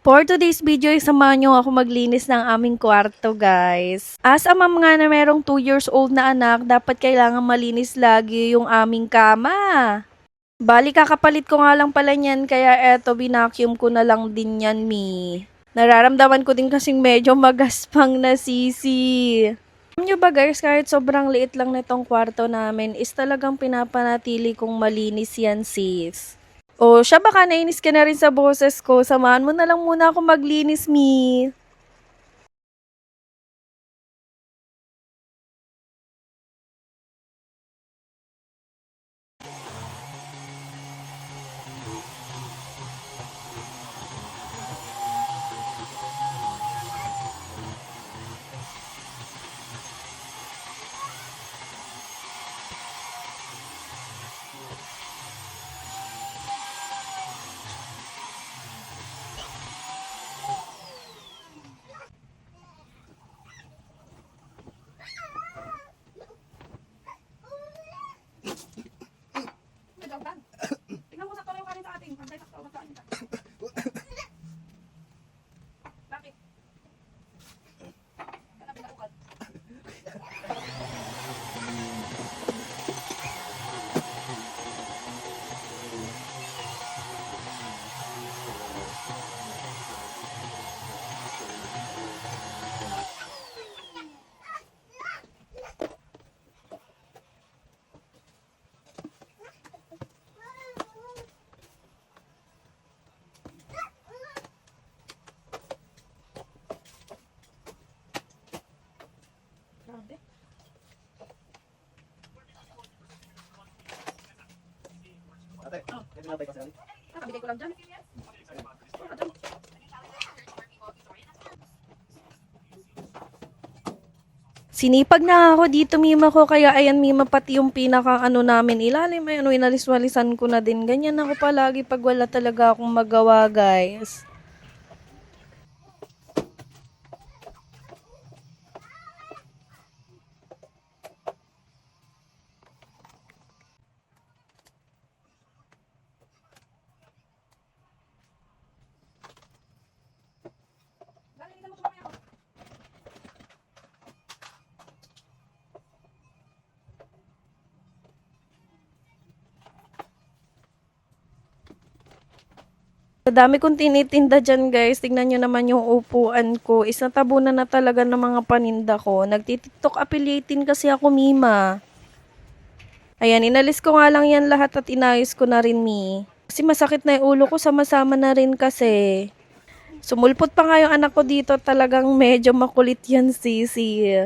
For today's video, samahan niyo ako maglinis ng aming kwarto, guys. As a mom nga na merong 2 years old na anak, dapat kailangan malinis lagi yung aming kama. Bali, kakapalit ko nga lang pala niyan, kaya eto, binacuum ko na lang din yan, mi. Nararamdaman ko din kasing medyo magaspang na sisi. Alam nyo ba guys, kahit sobrang liit lang nitong kwarto namin, is talagang pinapanatili kong malinis yan, sis. O siya, baka nainis ka na rin sa boses ko. Samahan mo na lang muna ako maglinis, mi. Tingnan mo sa yung kanin sa ating. Pantay sa kanin. Bakit? Grabe. Ate, pinapay ka sa akin. Nakabigay ko lang dyan. Sinipag na ako dito, Mima ko. Kaya ayan, Mima, pati yung pinaka namin ilalim. Ayan, inalis-walisan ko na din. Ganyan ako palagi pag wala talaga akong magawa, guys. Sa dami kong tinitinda dyan, guys. Tignan nyo naman yung upuan ko. Is natabunan na talaga ng mga paninda ko. Nagtitiktok affiliating kasi ako, Mima. Ayan, inalis ko nga lang yan lahat at inayos ko na rin, Mi. Kasi masakit na yung ulo ko, sama-sama na rin kasi. Sumulpot pa nga yung anak ko dito. Talagang medyo makulit yan, sisi.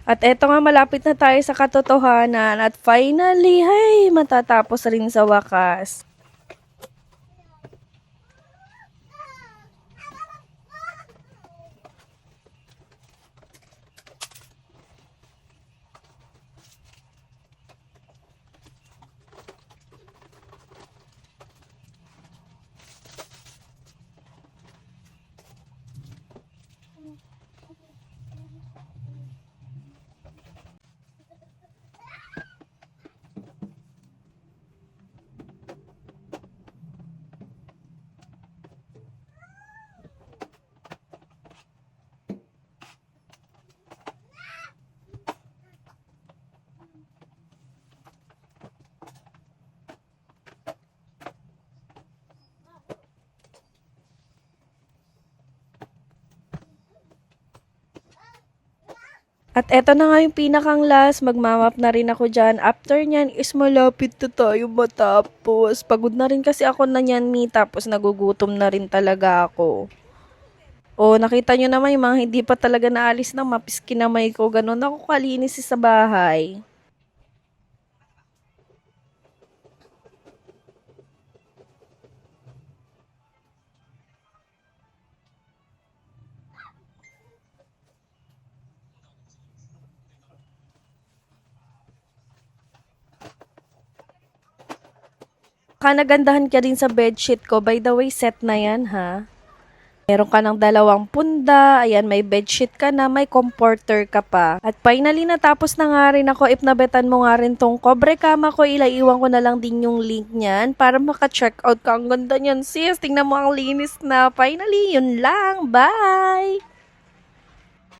At eto nga, malapit na tayo sa katotohanan at finally, ay, matatapos rin sa wakas. At eto na nga yung pinakang last, magmamap na rin ako dyan. After nyan is malapit na tayo matapos. Pagod na rin kasi ako na nyan, Mi, tapos nagugutom na rin talaga ako. O, nakita nyo naman yung mga hindi pa talaga naalis na mapis kinamay ko. Ganun ako kalinis sa bahay. Baka nagandahan ka din sa bedsheet ko. By the way, set na yan, ha? Meron ka ng 2 punda, ayan, may bedsheet ka na, may comforter ka pa. At finally, natapos na nga rin ako. If nabetan mo nga rin tong Kobre Kama ko, ilaiwan ko na lang din yung link niyan para maka-check out ka. Ang ganda niyan, sis. Tingnan mo ang linis na. Finally, yun lang. Bye!